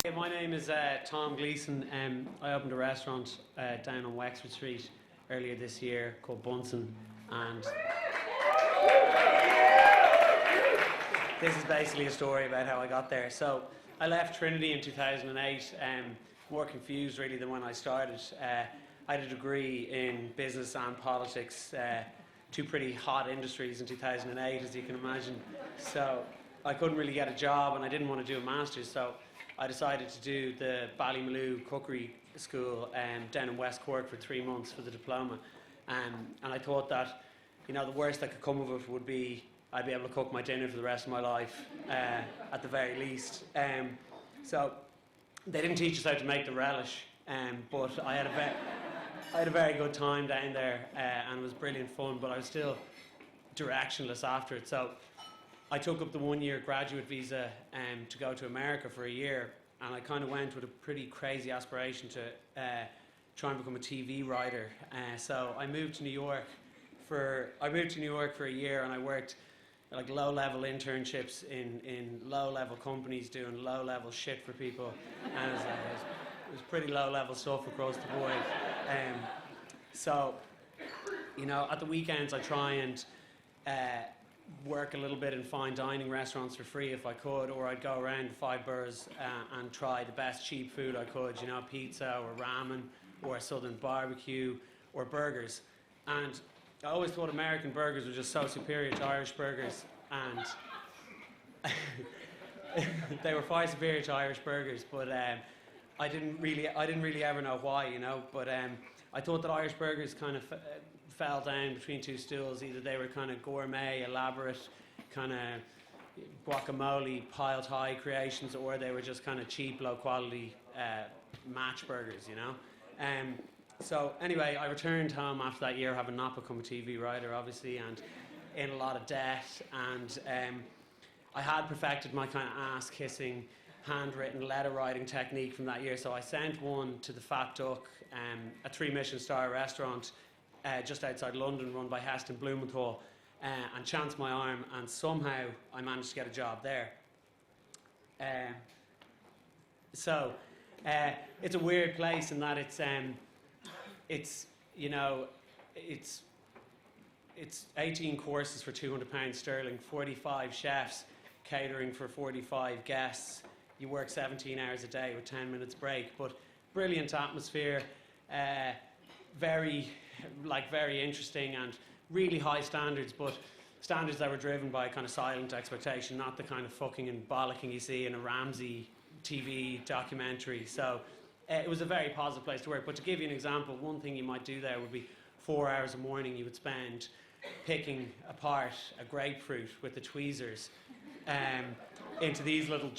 Hey, my name is Tom Gleeson. I opened a restaurant down on Wexford Street earlier this year called Bunsen, and this is basically a story about how I got there. So I left Trinity in 2008, more confused really than when I started. I had a degree in business and politics, two pretty hot industries in 2008, as you can imagine. So I couldn't really get a job, and I didn't want to do a master's, so I decided to do the Ballymaloe Cookery School down in West Cork for 3 months for the diploma. And I thought that, the worst that could come of it would be I'd be able to cook my dinner for the rest of my life, at the very least. So they didn't teach us how to make the relish, but I had a very good time down there, and it was brilliant fun, but I was still directionless after it. So I took up the 1-year graduate visa to go to America for a year, and I kind of went with a pretty crazy aspiration to try and become a TV writer. So I moved to New York for a year, and I worked like low-level internships in low-level companies doing low-level shit for people, and it was pretty low-level stuff across the board. So at the weekends I try and work a little bit in fine dining restaurants for free if I could, or I'd go around the 5 boroughs and try the best cheap food I could, pizza or ramen or southern barbecue or burgers. And I always thought American burgers were just so superior to Irish burgers, and they were far superior to Irish burgers, but I didn't really ever know why, but I thought that Irish burgers kind of fell down between two stools. Either they were kind of gourmet, elaborate, kind of guacamole, piled high creations, or they were just kind of cheap, low quality match burgers, So anyway, I returned home after that year, having not become a TV writer, obviously, and in a lot of debt, and I had perfected my kind of ass-kissing handwritten letter writing technique from that year, so I sent one to the Fat Duck, a 3 Michelin star restaurant just outside London, run by Heston Blumenthal, and chanced my arm, and somehow I managed to get a job there. So it's a weird place in that it's 18 courses for £200 sterling, 45 chefs catering for 45 guests. You work 17 hours a day with 10 minutes break, but brilliant atmosphere, very interesting, and really high standards, but standards that were driven by kind of silent expectation, not the kind of fucking and bollocking you see in a Ramsay TV documentary. So it was a very positive place to work. But to give you an example, one thing you might do there would be 4 hours a morning you would spend picking apart a grapefruit with the tweezers into these little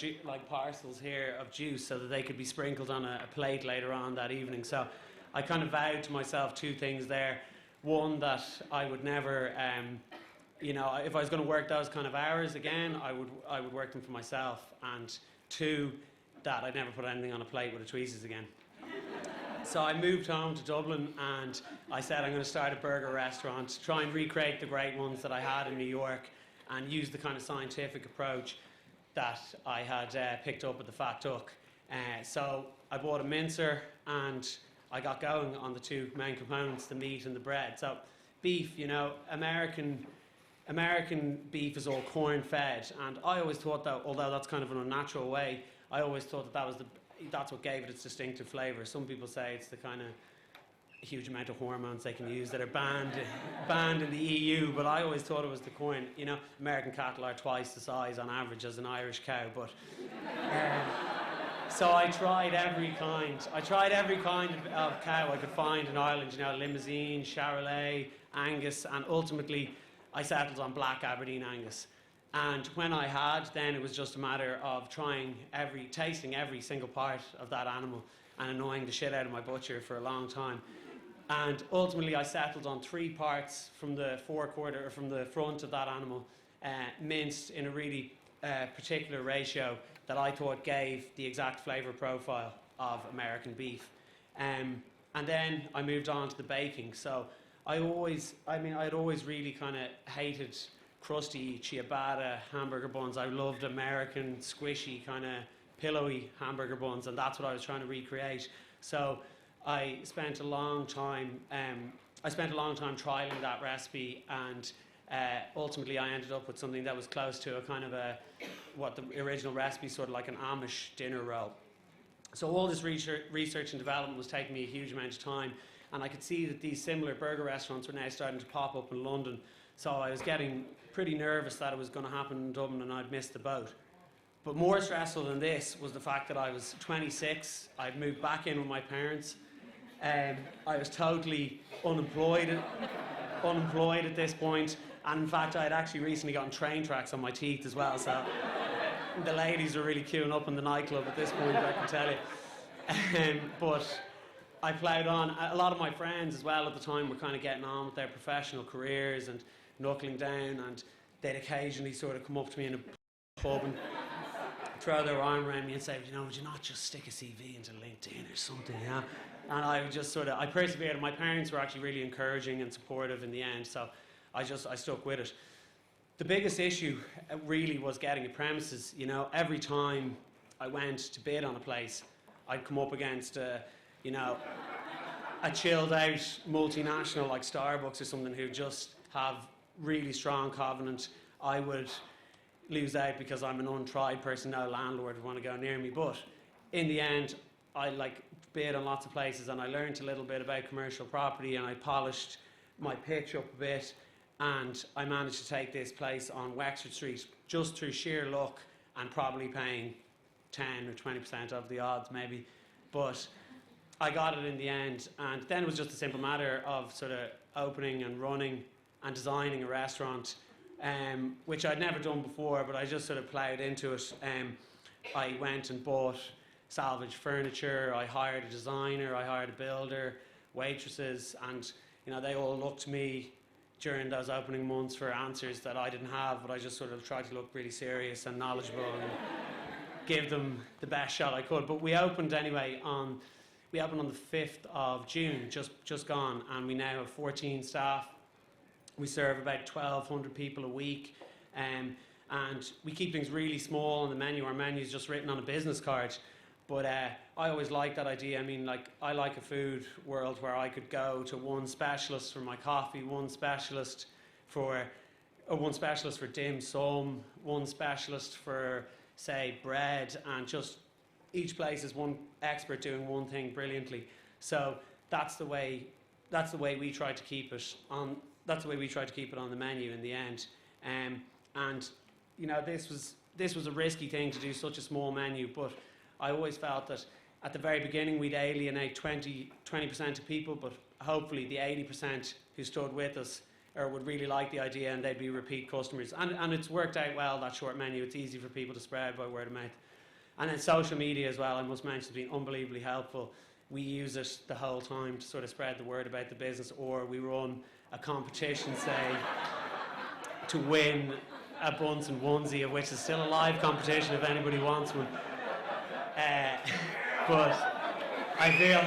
parcels here of juice, so that they could be sprinkled on a plate later on that evening. So I kind of vowed to myself 2 things there. One, that I would never, if I was going to work those kind of hours again, I would work them for myself. And 2, that I'd never put anything on a plate with the tweezers again. So I moved home to Dublin, and I said I'm going to start a burger restaurant, try and recreate the great ones that I had in New York, and use the kind of scientific approach that I had picked up at the Fat Duck. So I bought a mincer, and I got going on the 2 main components, the meat and the bread. So beef, American beef is all corn-fed, and I always thought that, although that's kind of an unnatural way, I always thought that's what gave it its distinctive flavour. Some people say it's the kind of huge amount of hormones they can use that are banned in the EU, but I always thought it was the corn. American cattle are twice the size on average as an Irish cow, but so I tried every kind of cow I could find in Ireland, Limousin, Charolais, Angus, and ultimately I settled on black Aberdeen Angus. And when I had, then it was just a matter of tasting every single part of that animal and annoying the shit out of my butcher for a long time. And ultimately I settled on 3 parts from the from the front of that animal, minced in a really particular ratio that I thought gave the exact flavour profile of American beef. And then I moved on to the baking. So I'd always really kind of hated crusty ciabatta hamburger buns. I loved American squishy kind of pillowy hamburger buns, and that's what I was trying to recreate. So I spent a long time trialing that recipe, and ultimately I ended up with something that was close to a kind of what the original recipe, sort of like an Amish dinner roll. So all this research and development was taking me a huge amount of time, and I could see that these similar burger restaurants were now starting to pop up in London. So I was getting pretty nervous that it was going to happen in Dublin and I'd missed the boat. But more stressful than this was the fact that I was 26, I'd moved back in with my parents, I was totally unemployed at this point, and in fact I had actually recently gotten train tracks on my teeth as well, so the ladies were really queuing up in the nightclub at this point, I can tell you. But I ploughed on. A lot of my friends as well at the time were kind of getting on with their professional careers and knuckling down, and they'd occasionally sort of come up to me in a pub and throw their arm around me and say, you know, would you not just stick a CV into LinkedIn or something, yeah? And I would just I persevered, and my parents were actually really encouraging and supportive in the end, so I stuck with it. The biggest issue really was getting a premises. You know, every time I went to bid on a place, I'd come up against, you know, a chilled out multinational like Starbucks or something who just have really strong covenant. I would lose out because I'm an untried person, no landlord would want to go near me. But in the end, I bid on lots of places, and I learned a little bit about commercial property, and I polished my pitch up a bit, and I managed to take this place on Wexford Street just through sheer luck and probably paying 10 or 20% of the odds maybe. But I got it in the end, and then it was just a simple matter of sort of opening and running and designing a restaurant, which I'd never done before, but I just sort of ploughed into it. I went and bought salvage furniture, I hired a designer, I hired a builder, waitresses, and you know, they all looked to me during those opening months for answers that I didn't have, but I just sort of tried to look really serious and knowledgeable and give them the best shot I could. But we opened anyway on the 5th of June, just gone, and we now have 14 staff. We serve about 1,200 people a week, and we keep things really small on the menu. Our menu is just written on a business card. But I always like that idea. I mean, I like a food world where I could go to one specialist for my coffee, one specialist for dim sum, one specialist for, say, bread, and just each place is one expert doing one thing brilliantly. So that's the way we try to keep it on. That's the way we try to keep it on the menu in the end. And you know, this was a risky thing to do, such a small menu, but I always felt that at the very beginning we'd alienate 20% of people, but hopefully the 80% who stood with us or would really like the idea, and they'd be repeat customers. And it's worked out well, that short menu. It's easy for people to spread by word of mouth. And then social media as well, I must mention, has been unbelievably helpful. We use it the whole time to sort of spread the word about the business, or we run a competition, say, to win a Bunsen onesie, of which is still a live competition if anybody wants one. But I feel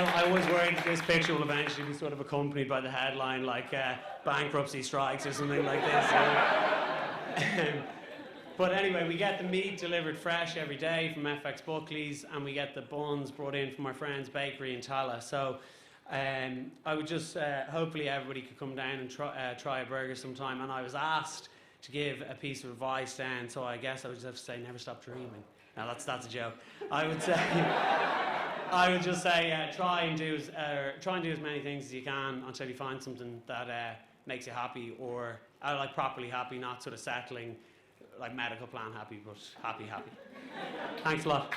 I always worry that this picture will eventually be sort of accompanied by the headline like bankruptcy strikes or something like this. But anyway, we get the meat delivered fresh every day from FX Buckley's, and we get the buns brought in from our friend's bakery in Tala. So I would just, hopefully everybody could come down and try a burger sometime. And I was asked to give a piece of advice then, so I guess I would just have to say, never stop dreaming. Now that's a joke. I would just say, try and do as many things as you can until you find something that makes you happy, or like properly happy, not sort of settling, like medical plan happy, but happy. Thanks a lot.